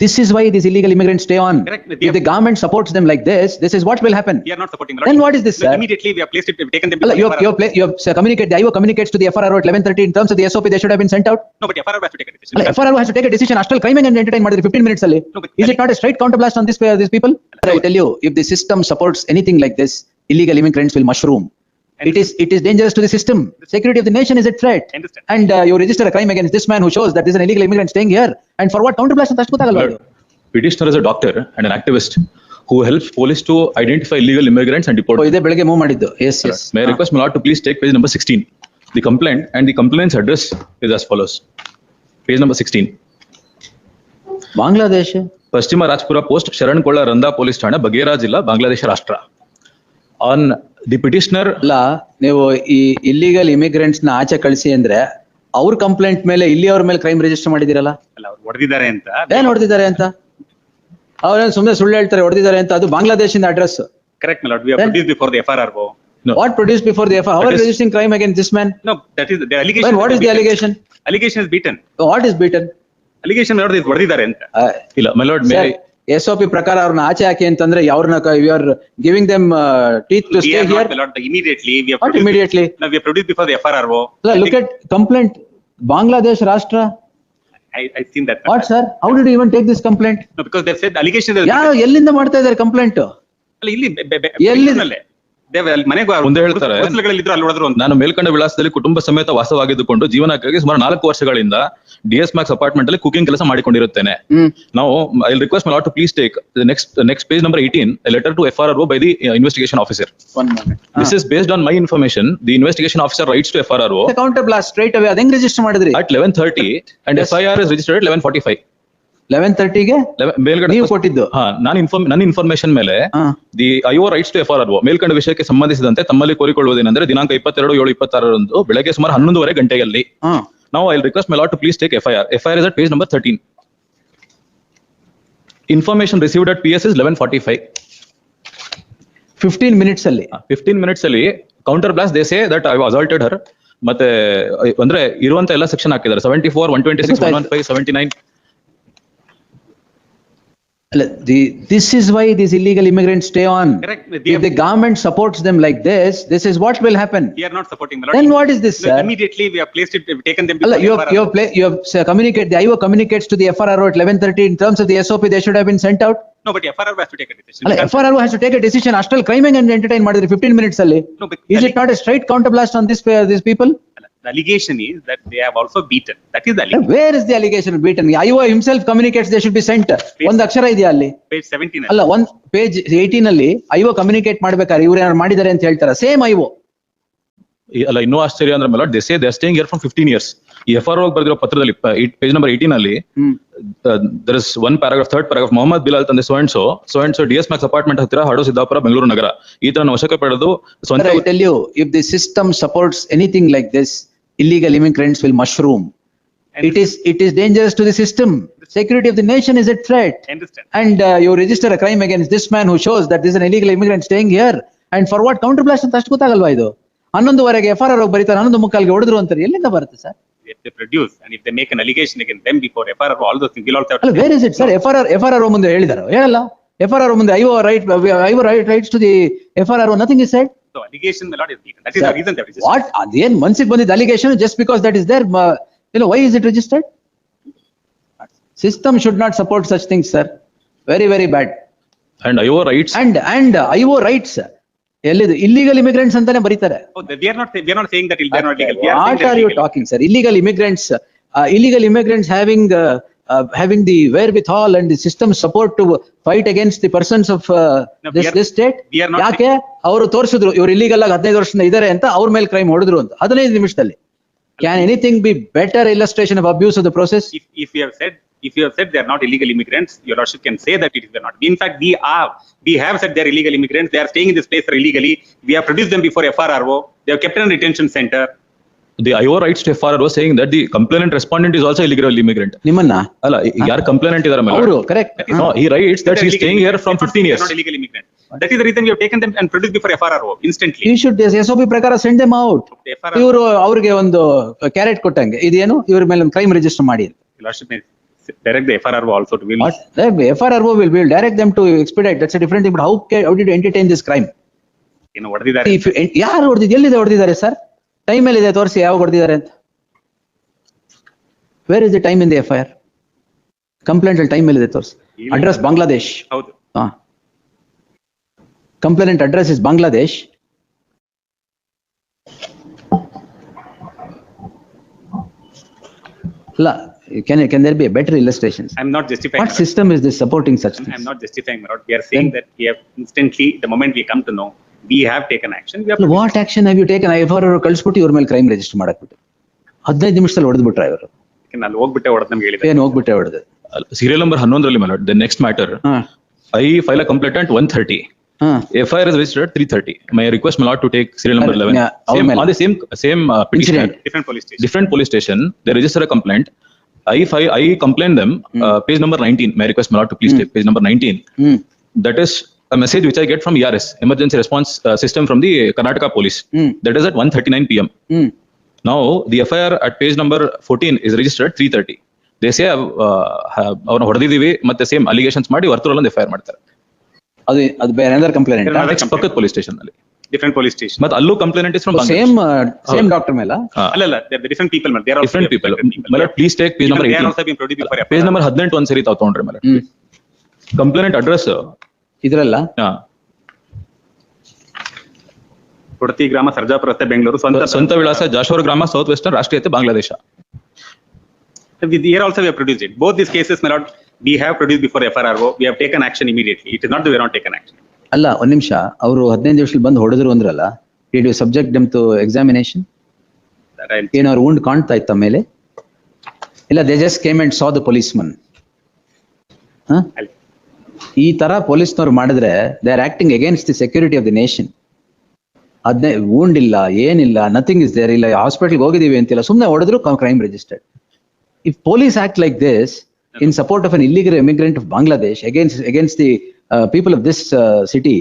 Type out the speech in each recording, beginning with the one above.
This is why these illegal immigrants stay on. Correct. If the government supports them like this is what will happen. We are not supporting. Then what is this, sir? Immediately we have placed it, we have taken them. You have communicated, the IO communicates to the FRRO at 11:30 in terms of the SOP they should have been sent out. No, but FRR has to take a decision. FRRO has to take a decision. Ashtal crime and entertain ಮಾಡಿದ್ರೆ 15 minutes ಅಲ್ಲಿ. No, but- Is it not a straight counterblast on these people? I tell you, if the system supports anything like this, illegal immigrants will mushroom. It is dangerous to the system. Security of the nation is at threat. Understand. And you register a crime against this man who shows that this is an illegal immigrant staying here. And for what counterblast ಅಂತ ಅಷ್ಟು ಗೊತ್ತಾಗಲ್ಲ ಅದು. Petitioner is a doctor and an activist who helps police to identify illegal immigrants and deport them. ಇದೇ ಬೆಳಗ್ಗೆ move ಮಾಡಿದ್ದು. Yes. May I request my lord to please take page number 16. The complaint and the complaint's address is as follows. Page number 16. Bangladesh Pashchima Rajpura Post, Sharan Kola Randa Police Thana, Baghera Jilla, Bangladesh Rashtra. On the petitioner, ಅಲ್ಲ ನೀವು ಈ illegal immigrants ನ ಆಚೆ ಕಳಿಸಿ ಅಂದ್ರೆ ಅವ್ರ complaint ಮೇಲೆ ಇಲ್ಲಿ ಅವ್ರ ಮೇಲೆ ಕ್ರೈಮ್ ರಿಜಿಸ್ಟರ್ ಮಾಡಿದಿರಲ್ಲ. ಅಲ್ಲ ಅವ್ರು ಹೊಡೆದಿದ್ದಾರೆ ಅಂತ. ಏನ್ ಹೊಡೆದಿದ್ದಾರೆ ಅಂತ ಅವ್ರೇನ್ ಸುಮ್ಮನೆ ಸುಳ್ಳು ಹೇಳ್ತಾರೆ ಹೊಡೆದಿದ್ದಾರೆ ಅಂತ. ಅದು ಬಾಂಗ್ಲಾದೇಶಿಂದ address. Correct, my lord. We have produced before the FRRO. no, What produced before the FIR? How are you registering crime against this man? No, that is the allegation. Well, what is the allegation? Allegation is beaten. What is beaten? Allegation my lord is ಹೊಡೆದಿದ್ದಾರೆ ಅಂತ. ಇಲ್ಲ, my lord, may I, SOP ಪ್ರಕಾರ ಅವ್ರನ್ನ ಆಚೆ ಹಾಕಿ ಅಂತಂದ್ರೆ ಅವ್ರನ್ನ you are giving them teeth to We stay are here. not, my lord, immediately we have What produced. immediately? No, we have produced before the FRRO. Look at complaint. Bangladesh Rashtra. I seen that. What, sir? How did you even take this complaint? No, because they said allegation is. ಯಾವ ಎಲ್ಲಿಂದ ಮಾಡ್ತಾ ಇದ್ದಾರೆ complaint? ಅಲ್ಲ ಇಲ್ಲಿ ಎಲ್ಲಿ? ಮನೆಗೂ ಮುಂದೆ ಹೇಳ್ತಾರೆ. ಇದ್ರು ಅಲ್ಲಿ ಹೊಡೆದ್ರು ಅಂತ. ನಾನು ಮೇಲ್ಕಂಡ ವಿಳಾಸದಲ್ಲಿ ಕುಟುಂಬ ಸಮೇತ ವಾಸವಾಗಿದ್ದುಕೊಂಡು ಜೀವನಕ್ಕಾಗಿ ಸುಮಾರು 4 ವರ್ಷಗಳಿಂದ DS Max ಅಪಾರ್ಟ್ಮೆಂಟ್ ಅಲ್ಲಿ ಕುಕಿಂಗ್ ಕೆಲಸ ಮಾಡಿಕೊಂಡಿರುತ್ತೇನೆ. ನಾವು I will request my lord to please take next page number 18, a letter to FRRO by the investigation officer. One moment. This is based on my information. The investigation officer writes to FRRO counter blast straight away ಅದ್ ಹೆಂಗ್ register ಮಾಡಿದ್ರಿ? at 11:30 and Yes. FIR is registered at 11:45. 11:30ಗೆ ಮೇಲ್ಗಡೆ ನೀವು ಕೊಟ್ಟಿದ್ದು. ನನ್ನ information ಮೇಲೆ ಹಾ. The IO writes to FRRO ಮೇಲ್ಕಂಡ ವಿಷಯಕ್ಕೆ ಸಂಬಂಧಿಸಿದಂತೆ ತಮ್ಮಲ್ಲಿ ಕೋರಿಕೊಳ್ಳುವುದೇನೆಂದರೆ ದಿನಾಂಕ 22/7/26 ಬೆಳಗ್ಗೆ ಸುಮಾರು 11:30 ಗಂಟೆಯಲ್ಲಿ. ಹಾ. Now I'll request my lord to please take FIR. FIR is at page number 13. Information received at PS is 11:45. 15 minutes ಅಲ್ಲಿ. 15 minutes ಅಲ್ಲಿ counter blast they say that I assaulted her. ಮತ್ತೆ ಅಂದ್ರೆ ಇರುವಂತ ಎಲ್ಲ ಸೆಕ್ಷನ್ ಹಾಕಿದ್ದಾರೆ 74, 126, 115, 79. This is why these illegal immigrants stay on. Correct. If the government supports them like this is what will happen. We are not supporting, my lord. Then what is this, No, sir? immediately we have placed it, we have taken them. Allah, before the FRRO. you have communicate. The IO communicates to the FRRO at 11:30 in terms of the SOP they should have been sent out. No, but FRRO has to take a decision. Allah, FRRO has to take a decision. Ashtal crime and entertain ಮಾಡಿದ್ರೆ 15 minutes ಅಲ್ಲಿ. No, but Is it not a straight counterblast on these people? The allegation is that they have also beaten. That is the allegation. Where is the allegation beaten? IO himself communicates they should be sent. ಒಂದು ಅಕ್ಷರ ಇದೆಯಾ ಅಲ್ಲಿ? Page 17. ಅಲ್ಲ ಒಂದ್ page 18 ಅಲ್ಲಿ IO communicate ಮಾಡ್ಬೇಕಾದ್ರೆ ಇವ್ರು ಏನಾದ್ರು ಮಾಡಿದ್ದಾರೆ ಅಂತ ಹೇಳ್ತಾರ. Same IO. ಅಲ್ಲ ಇನ್ನೂ ಆಶ್ಚರ್ಯ ಅಂದ್ರೆ my lord, they say they are staying here from 15 years. ಈ FRRO ಬರೆದಿರೋ ಪತ್ರದಲ್ಲಿ ಪೇಜ್ ನಂಬರ್ 18 ಅಲ್ಲಿ there is one paragraph, third paragraph, Mohammed Bilal ತಂದೆ so and so DS Max apartment ಹತ್ತಿರ ಹಡೋ ಸಿದ್ದಾಪುರ ಬೆಂಗಳೂರು ನಗರ ಈತನ ವಶಕ್ಕೆ ಪಡೆದು ಸ್ವಂತ. I tell you, if the system supports anything like this, illegal immigrants will mushroom. It is dangerous to the system. Security of the nation is at threat. Understand. And you register a crime against this man who shows that this is an illegal immigrant staying here. And for what counterblast ಅಂತ ಅಷ್ಟು ಗೊತ್ತಾಗಲ್ವಾ ಇದು? 11:15 FRRO ಬರೀತಾರೆ, 11:45 ಹೊಡೆದ್ರು ಅಂತಾರೆ. ಎಲ್ಲಿಂದ ಬರುತ್ತೆ sir? If they produce and if they make an allegation against them before FRRO, all those things will also have to. ಅಲ್ಲ, where is it sir? FRRO ಮುಂದೆ ಹೇಳಿದಾರೋ? ಹೇಳಲ್ಲ. FRRO ಮುಂದೆ IO rights to the FRRO, nothing is said. So allegation may not is beaten. That is the reason they have registered. What? ಅದೇನ್ ಮನ್ಸಿಗೆ ಬಂದಿದ್ದ allegation just because that is there, why is it registered? System should not support such things, sir. Very, very bad. And IO rights. And IO rights. ಎಲ್ಲಿದು illegal immigrants ಅಂತಾನೆ ಬರೀತಾರೆ. Oh, we are not saying that they are not legal. We are saying What they are you legal. talking, sir? Illegal immigrants having the wherewithal and the system support to fight against the persons of this state. we are not ಯಾಕೆ ಅವರು ತೋರಿಸಿದ್ರು ಇವ್ರು illegal ಆಗಿ 15 ವರ್ಷದಿಂದ ಇದಾರೆ ಅಂತ ಅವ್ರ ಮೇಲೆ ಕ್ರೈಮ್ ಹೊಡೆದ್ರು ಅಂತ 15 ನಿಮಿಷದಲ್ಲಿ. Can anything be better illustration of abuse of the process? If you have said they are not illegal immigrants, your lordship can say that it is not. In fact, we have said they are illegal immigrants. They are staying in this place illegally. We have produced them before FRRO. They have kept in a retention center. The IO writes to FRRO saying that the complainant respondent is also illegal immigrant. ನಿಮ್ಮನ್ನ ಅಲ್ಲ ಯಾರು complainant ಇದಾರೆ ಮೇಲೆ ಅವರು correct. No, he writes that he is staying here from 15 years. They are not illegal immigrants. That is the reason we have taken them and produced before FRRO instantly. You should SOP ಪ್ರಕಾರ send them out. The FRRO, ಇವರು ಅವ್ರಿಗೆ ಒಂದು carrot ಕೊಟ್ಟಂಗೆ ಇದೇನು ಇವ್ರ ಮೇಲೆ ಒಂದು crime register ಮಾಡಿ. your lordship may Direct the FRRO also to will. What? The FRRO will direct them to expedite. That's a different thing. But how did you entertain this crime? You know, what is that? If you, ಯಾರು ಹೊಡೆದಿದ್ದು ಎಲ್ಲಿದೆ ಹೊಡೆದಿದ್ದಾರೆ sir? Time ಎಲ್ಲಿದೆ ತೋರಿಸಿ ಯಾವಾಗ ಹೊಡೆದಿದ್ದಾರೆ ಅಂತ. Where is the time in the FIR? Complaint ಅಲ್ಲಿ ಟೈಮ್ ಎಲ್ಲಿದೆ ತೋರಿಸಿ. Address Bangladesh. ಹೌದು. Complainant address is Bangladesh. Can there be a better illustrations? I'm not justifying. What system is this supporting such things? I'm not justifying, my lord. We are saying that we have instantly, the moment we come to know, we have taken action. We have What action have you taken? FRR ಕಳಿಸ್ಬಿಟ್ಟು ಇವ್ರ ಮೇಲೆ crime register ಮಾಡಕ್ಬಿಟ್ಟು 15 ನಿಮಿಷದಲ್ಲಿ ಹೊಡೆದ್ಬಿಟ್ರೆ ಇವರು. ಅಲ್ಲಿ ಹೋಗ್ಬಿಟ್ಟೆ ಹೊಡೆದ್ ನಮ್ಗೆ ಹೇಳಿದೆ. ಏನ್ ಹೋಗ್ಬಿಟ್ಟೆ ಹೊಡೆದು? Serial number 11 my lord. The next matter. I file a complaint at 1:30. FIR is registered at 3:30. My request my lord to take serial number 11. Yeah, Same, on the same petition. Incident. Different police station. They register a complaint. I complain them. Page number 19. My request my lord to please take page number 19. That is a message which I get from ERS, Emergency Response System from the Karnataka Police. That is at 1:39 p.m. Now the FIR at page number 14 is registered at 3:30. They say ಅವ್ರನ್ನ ಹೊಡೆದಿದ್ದೀವಿ ಮತ್ತೆ same allegations ಮಾಡಿ ವರ್ತೂರಲ್ಲಿ ಒಂದು FIR ಮಾಡ್ತಾರೆ. ಅದು ಬೇರೆ another complainant. Next ಪಕ್ಕದ police station ಅಲ್ಲಿ. Different police station. ಮತ್ತೆ ಅಲ್ಲೂ complaint is from Same doctor ಮೇಲೆ. ಅಲ್ಲ, they're the different people. They are different people. Mala please take page number 18. They are also being produced before Page number 18 ಒಂದ್ ಸರಿ ತಾವು ತಗೊಂಡ್ರೆ ಮೇಲೆ. ಕಂಪ್ಲೇಂಟ್ ಅಡ್ರೆಸ್ ಇದ್ರಲ್ಲ ಕೊಡತಿ ಗ್ರಾಮ, ಸರ್ಜಾಪುರ ರಸ್ತೆ, ಬೆಂಗಳೂರು. ಸ್ವಂತ ವಿಳಾಸ ಜಾಶೋರ್ ಗ್ರಾಮ, ಸೌತ್ ವೆಸ್ಟರ್ನ್, ರಾಷ್ಟ್ರೀಯತೆ Bangladesh. Here also we have produced it. Both these cases, my lord, we have produced before FRRO. We have taken action immediately. It is not that we have not taken action. ಅಲ್ಲ ಒಂದ್ ನಿಮಿಷ, ಅವರು 15 ದಿವಸದಲ್ಲಿ ಬಂದು ಹೊಡೆದ್ರು ಅಂದ್ರಲ್ಲ, did you subject them to examination? ಏನು ಅವ್ರ wound ಕಾಣ್ತಾ ಇತ್ತ ಮೇಲೆ? ಇಲ್ಲ, they just came and saw the policeman. ಈ ತರ ಪೊಲೀಸ್ನವ್ರು ಮಾಡಿದ್ರೆ they are acting against the security of the nation. ಅದ್ನೇ wound ಇಲ್ಲ, ಏನಿಲ್ಲ, ನಥಿಂಗ್ ಇಸ್ ದೇರ್, ಇಲ್ಲ ಹಾಸ್ಪಿಟಲ್ಗೆ ಹೋಗಿದೀವಿ ಅಂತಿಲ್ಲ, ಸುಮ್ನೆ ಹೊಡೆದ್ರು crime registered. If police act like this in support of an illegal immigrant of Bangladesh against the people of this city,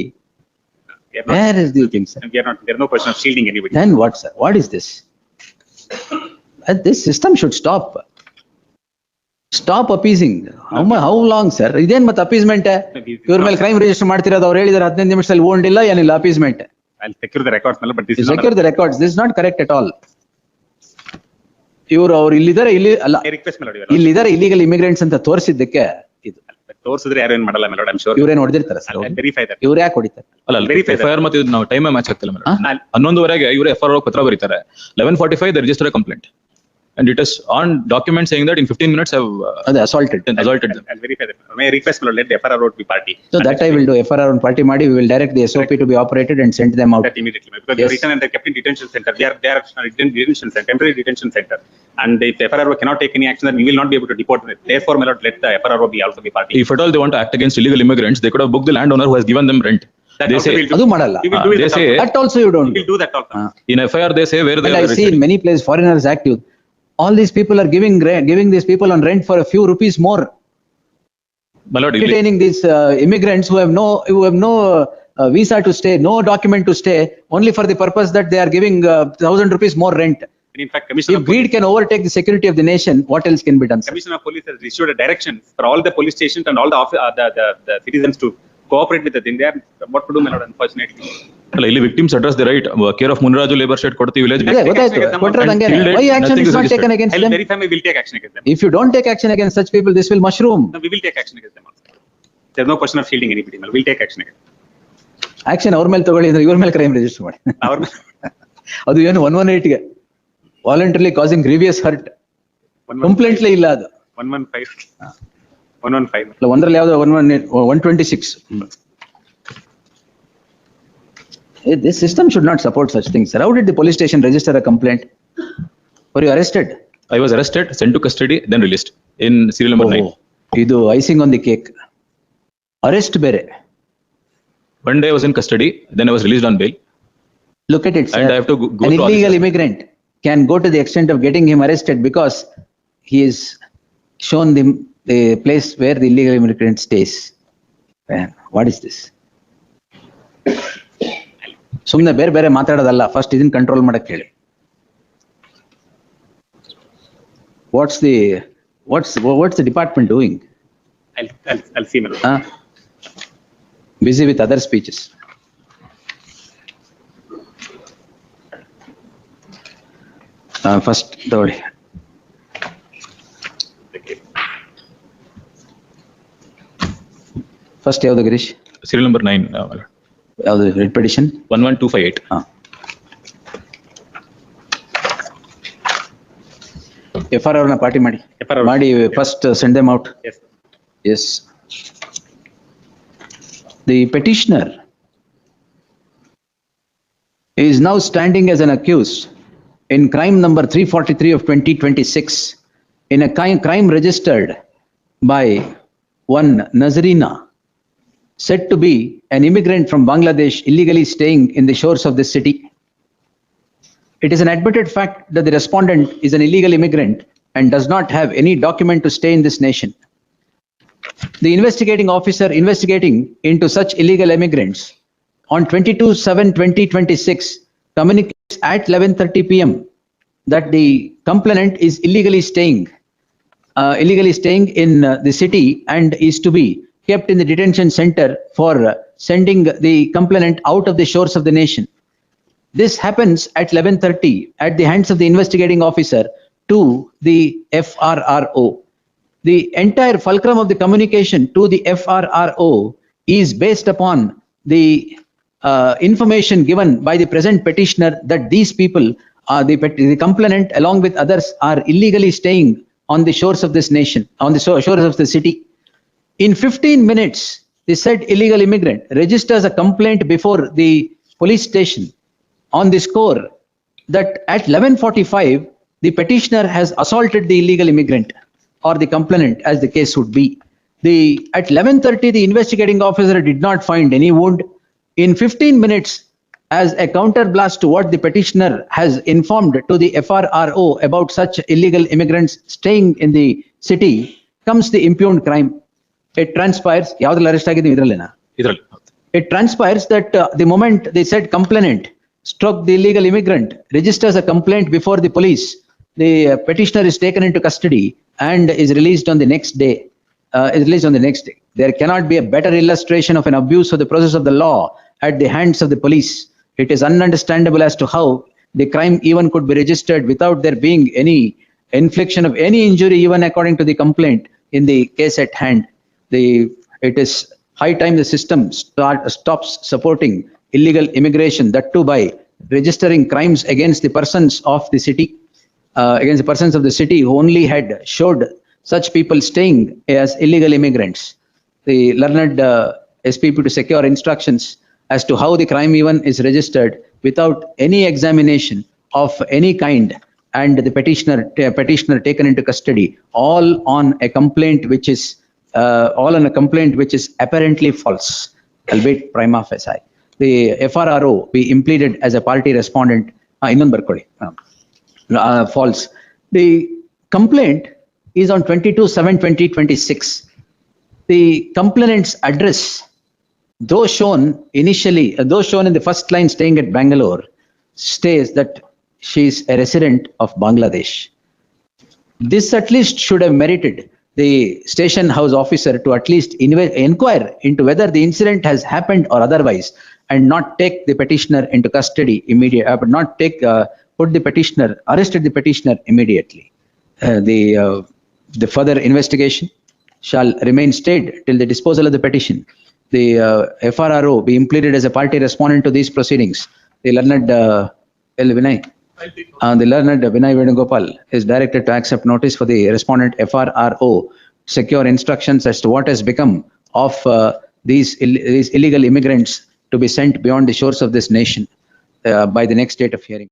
where is the thing, sir? We are not. There is no question of shielding anybody. Then what, sir? What is this? This system should stop. Stop appeasing. How long, sir? Iದೇನ್ ಮತ್ತೆ appeasement? ಇವ್ರ ಮೇಲೆ crime register ಮಾಡ್ತಿರೋದು ಅವ್ರು ಹೇಳಿದಾರೆ 15 ನಿಮಿಷದಲ್ಲಿ wound ಇಲ್ಲ, ಏನಿಲ್ಲ, appeasement. I'll secure the records, but this is not. Secure the records. This is not correct at all. ಅವ್ರು ಇಲ್ಲಿದ್ದಾರೆ, ಇಲ್ಲಿ ಅಲ್ಲ, ಇಲ್ಲಿದ್ದಾರೆ ಇಲ್ಲಿಗಲ್ ಇಮಿಗ್ರೆಂಟ್ಸ್ ಅಂತ ತೋರಿಸಿದ್ದಕ್ಕೆ ಇದು ತೋರಿಸಿದ್ರೆ ಯಾರು ಏನ್ ಮಾಡಲ್ಲ, ಮೇಡಮ್. ಐ ಆಮ್ ಶೂರ್ ಇವ್ರೇನ್ ಹೊಡೆದಿರ್ತಾರೆ ಸರ್, ವೆರಿಫೈ ದಟ್. ಇವ್ರು ಯಾಕೆ ಹೊಡಿತಾರೆ? ಅಲ್ಲ, FIR ಮತ್ತೆ ನಾವು ಟೈಮ್ ಮ್ಯಾಚ್ ಆಗ್ತಿಲ್ಲ ಮೇಡಮ್. 11:00 ಇವರು FRO ಪತ್ರ ಬರೀತಾರೆ. 11:45 they register a complaint and it is on document saying that in 15 minutes have assaulted them. I'll verify that. May I request let the FRRO be party. So that I will do. FRR on party ಮಾಡಿ, we will direct the SOP to be operated and send them out. That immediately, because they are written and they are kept in detention center. They are detention center, temporary detention center. And if the FRRO cannot take any action, then we will not be able to deport them. Therefore, may not let the FRRO be also be party. If at all they want to act against illegal immigrants, they could have booked the landowner who has given them rent. They say ಅದು ಮಾಡಲ್ಲ. They say that also you don't. We will do that also. In FIR they say where they are. I see in many places foreigners active. All these people are giving these people on rent for a few rupees more. My lord, detaining these immigrants who have no visa to stay, no document to stay, only for the purpose that they are giving 1,000 rupees more rent. In fact, Commissioner if greed can overtake the security of the nation, what else can be done, sir? Commissioner of Police has issued a directions for all the police stations and all the citizens to cooperate with the thing. They are what to do, my lord, unfortunately. ಅಲ್ಲ, ಇಲ್ಲಿ victims address the right care of Munraju labor state ಕೊಡ್ತಿ village. Why action is not taken against them? Very time we will take action against them. If you don't take action against such people, this will mushroom. No, we will take action against them also. There is no question of shielding anybody. We will take action against them. Action ಅವ್ರ ಮೇಲೆ ತಗೊಳ್ಳಿ ಅಂದ್ರೆ ಇವ್ರ ಮೇಲೆ crime register ಮಾಡಿ. ಅದು ಏನು 118 ಗೆ voluntarily causing grievous hurt complaint ಇಲ್ಲ, ಅದು 115 ಅಲ್ಲ, ಒಂದರಲ್ಲಿ ಯಾವ್ದು 126. This system should not support such things, sir. How did the police station register a complaint? Were you arrested? I was arrested, sent to custody, then released in serial number 9. ಇದು icing on the cake. Arrest ಬೇರೆ. One day I was in custody, then I was released on bail. Look at it, sir. And I have to go an illegal immigrant can go to the extent of getting him arrested because he is shown the place where the illegal immigrant stays. Man, what is this? ಸುಮ್ನೆ ಬೇರೆ ಬೇರೆ ಮಾತಾಡೋದಲ್ಲ, first ಇದನ್ನ control ಮಾಡಕ್ ಹೇಳಿ. what's the department doing? I'll see, my lord. Busy with other speeches. First, ನೋಡಿ. First ಯಾವ್ದು Girish? Serial number 9, my lord. ಯಾವ್ದು red petition? 11258. FR ಅವ್ರನ್ನ ಪಾರ್ಟಿ ಮಾಡಿ. FR ಮಾಡಿ first send them out. Yes. Yes. The petitioner is now standing as an accused in crime number 343 of 2026 in a crime registered by one Nazrina, said to be an immigrant from Bangladesh illegally staying in the shores of this city. It is an admitted fact that the respondent is an illegal immigrant and does not have any document to stay in this nation. The investigating officer investigating into such illegal immigrants on 22/7/2026 communicates at 11:30 p.m. that the complainant is illegally staying in the city and is to be kept in the detention center for sending the complainant out of the shores of the nation. This happens at 11:30 at the hands of the investigating officer to the FRRO. The entire fulcrum of the communication to the FRRO is based upon the information given by the present petitioner that these people, the complainant along with others, are illegally staying on the shores of this nation, on the shores of the city. In 15 minutes, the said illegal immigrant registers a complaint before the police station on the score that at 11:45, the petitioner has assaulted the illegal immigrant or the complainant, as the case would be. At 11:30, the investigating officer did not find any wound. In 15 minutes, as a counterblast to what the petitioner has informed to the FRRO about such illegal immigrants staying in the city, comes the impugned crime. It transpires, ಯಾವ್ದ್ರಲ್ಲಿ arrest ಆಗಿದ್ದೀವಿ ಇದ್ರಲ್ಲೇನಾ? ಇದರಲ್ಲಿ. It transpires that the moment the said complainant struck the illegal immigrant, registers a complaint before the police, the petitioner is taken into custody and is released on the next day. There cannot be a better illustration of an abuse of the process of the law at the hands of the police. It is ununderstandable as to how the crime even could be registered without there being any infliction of any injury, even according to the complaint in the case at hand. It is high time the system stops supporting illegal immigration, that too by registering crimes against the persons of the city, who only had showed such people staying as illegal immigrants. The learned SPP to secure instructions as to how the crime even is registered without any examination of any kind, and the petitioner taken into custody, all on a complaint which is apparently false, albeit prima facie. The FRRO be impleaded as a party respondent. Innond barkoli. False. The complaint is on 22/7/2026. The complainant's address, though shown in the first line staying at Bangalore, states that she is a resident of Bangladesh. This at least should have merited the station house officer to at least inquire into whether the incident has happened or otherwise, and not take the petitioner into custody immediately, but not arrested the petitioner immediately. The further investigation shall remain stayed till the disposal of the petition. The FRRO be impleaded as a party respondent to these proceedings. The learned Vinay Venugopal is directed to accept notice for the respondent FRRO, secure instructions as to what has become of these illegal immigrants to be sent beyond the shores of this nation by the next date of hearing.